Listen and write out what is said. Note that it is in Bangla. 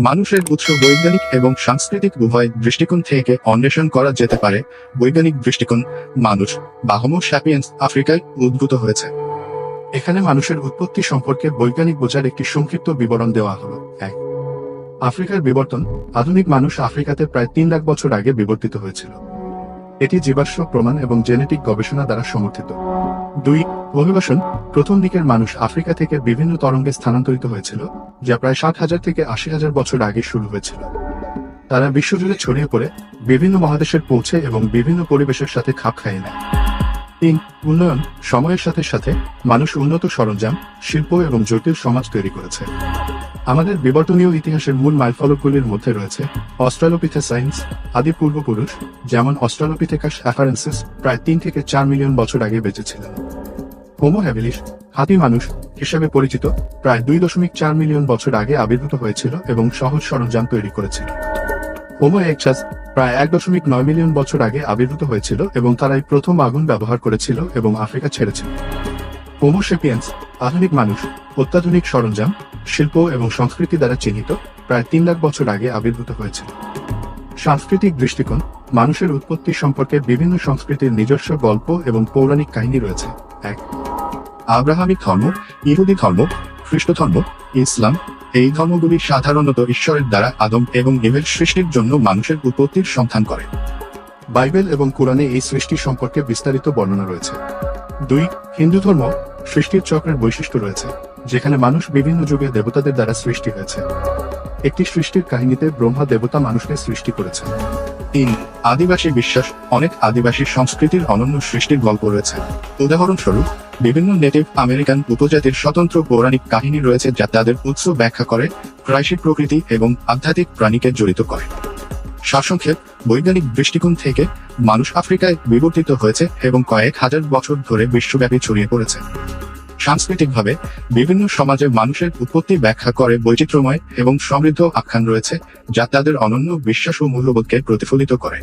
মানুষের উৎস বৈজ্ঞানিক এবং সাংস্কৃতিক উভয় দৃষ্টিকোণ থেকে অন্বেষণ করা যেতে পারে। বৈজ্ঞানিক দৃষ্টিকোণ, মানুষ বা হোমো স্যাপিয়েন্স আফ্রিকায় উদ্ভূত হয়েছে। এখানে মানুষের উৎপত্তি সম্পর্কে বৈজ্ঞানিক বোঝার একটি সংক্ষিপ্ত বিবরণ দেওয়া হলো। 1. আফ্রিকার বিবর্তন। আধুনিক মানুষ আফ্রিকাতে প্রায় 3 লাখ বছর আগে বিবর্তিত হয়েছিল। এটি জীবাশ্ম প্রমাণ এবং জেনেটিক গবেষণা দ্বারা সমর্থিত। 2. অভিবাসন। প্রথম দিকের মানুষ আফ্রিকা থেকে বিভিন্ন তরঙ্গে স্থানান্তরিত হয়েছিল, যা প্রায় 60,000 থেকে 80,000 বছর আগে শুরু হয়েছিল। তারা বিশ্বজুড়ে ছড়িয়ে পড়ে বিভিন্ন মহাদেশের পৌঁছে এবং বিভিন্ন পরিবেশের সাথে খাপ খাইয়ে নেয়। 3. উন্নয়ন। সময়ের সাথে সাথে মানুষ উন্নত সরঞ্জাম, শিল্প এবং জটিল সমাজ তৈরি করেছে। আমাদের বিবর্তনীয় ইতিহাসের মূল মাইলফলকগুলির মধ্যে রয়েছে অস্ট্রালোপিথেসাইন্স, আদি পূর্বপুরুষ, যেমন অস্ট্রালোপিথেকাস অ্যাফারেন্সিস প্রায় 3 থেকে 4 মিলিয়ন বছর আগে বেঁচেছিলেন। হোমো হ্যাবিলিস, হাতি মানুষ হিসেবে পরিচিত, প্রায় 2.4 মিলিয়ন বছর আগে আবির্ভূত হয়েছিল এবং সহজ সরঞ্জাম তৈরি করেছিল। হোমো এরেক্টাস প্রায় 1.9 মিলিয়ন বছর আগে আবির্ভূত হয়েছিল এবং তারাই প্রথম আগুন ব্যবহার করেছিল এবং আফ্রিকা ছেড়েছিল। হোমো স্যাপিয়েন্স, আধুনিক মানুষ, অত্যাধুনিক সরঞ্জাম, শিল্প এবং সংস্কৃতি দ্বারা চিহ্নিত, প্রায় 3 লাখ বছর আগে আবির্ভূত হয়েছিল। সাংস্কৃতিক দৃষ্টিকোণ। মানুষের উৎপত্তি সম্পর্কে বিভিন্ন সংস্কৃতির নিজস্ব গল্প এবং পৌরাণিক কাহিনী রয়েছে। 1. আব্রাহামিক ধর্ম, ইহুদি ধর্ম, খ্রিস্ট ধর্ম, ইসলাম। এই ধর্মগুলি সাধারণত ঈশ্বরের দ্বারা আদম এবং ইভের সৃষ্টির জন্য মানুষের উৎপত্তির সন্ধান করে। বাইবেল এবং কোরআনে এই সৃষ্টি সম্পর্কে বিস্তারিত বর্ণনা রয়েছে। 2. হিন্দু ধর্ম। সৃষ্টির চক্রের বৈশিষ্ট্য রয়েছে, যেখানে মানুষ বিভিন্ন যুগে দেবতাদের দ্বারা সৃষ্টি হয়েছে। একটি সৃষ্টির কাহিনীতে ব্রহ্মা দেবতা মানুষকে সৃষ্টি করেছেন। 3. আদিবাসী বিশ্বাস। অনেক আদিবাসী সংস্কৃতির অনন্য সৃষ্টির গল্প রয়েছে। উদাহরণস্বরূপ, বিভিন্ন নেটিভ আমেরিকান উপজাতির স্বতন্ত্র পৌরাণিক কাহিনী রয়েছে যা তাদের উৎস ব্যাখ্যা করে, প্রায়শই প্রকৃতি এবং আধ্যাত্মিক প্রাণীকে জড়িত করে। সারসংক্ষেপ, বৈজ্ঞানিক দৃষ্টিকোণ থেকে মানুষ আফ্রিকায় বিবর্তিত হয়েছে এবং কয়েক হাজার বছর ধরে বিশ্বব্যাপী ছড়িয়ে পড়েছে। সাংস্কৃতিকভাবে বিভিন্ন সমাজে মানুষের উৎপত্তি ব্যাখ্যা করে বৈচিত্র্যময় এবং সমৃদ্ধ আখ্যান রয়েছে, যা তাদের অনন্য বিশ্বাস ও মূল্যবোধকে প্রতিফলিত করে।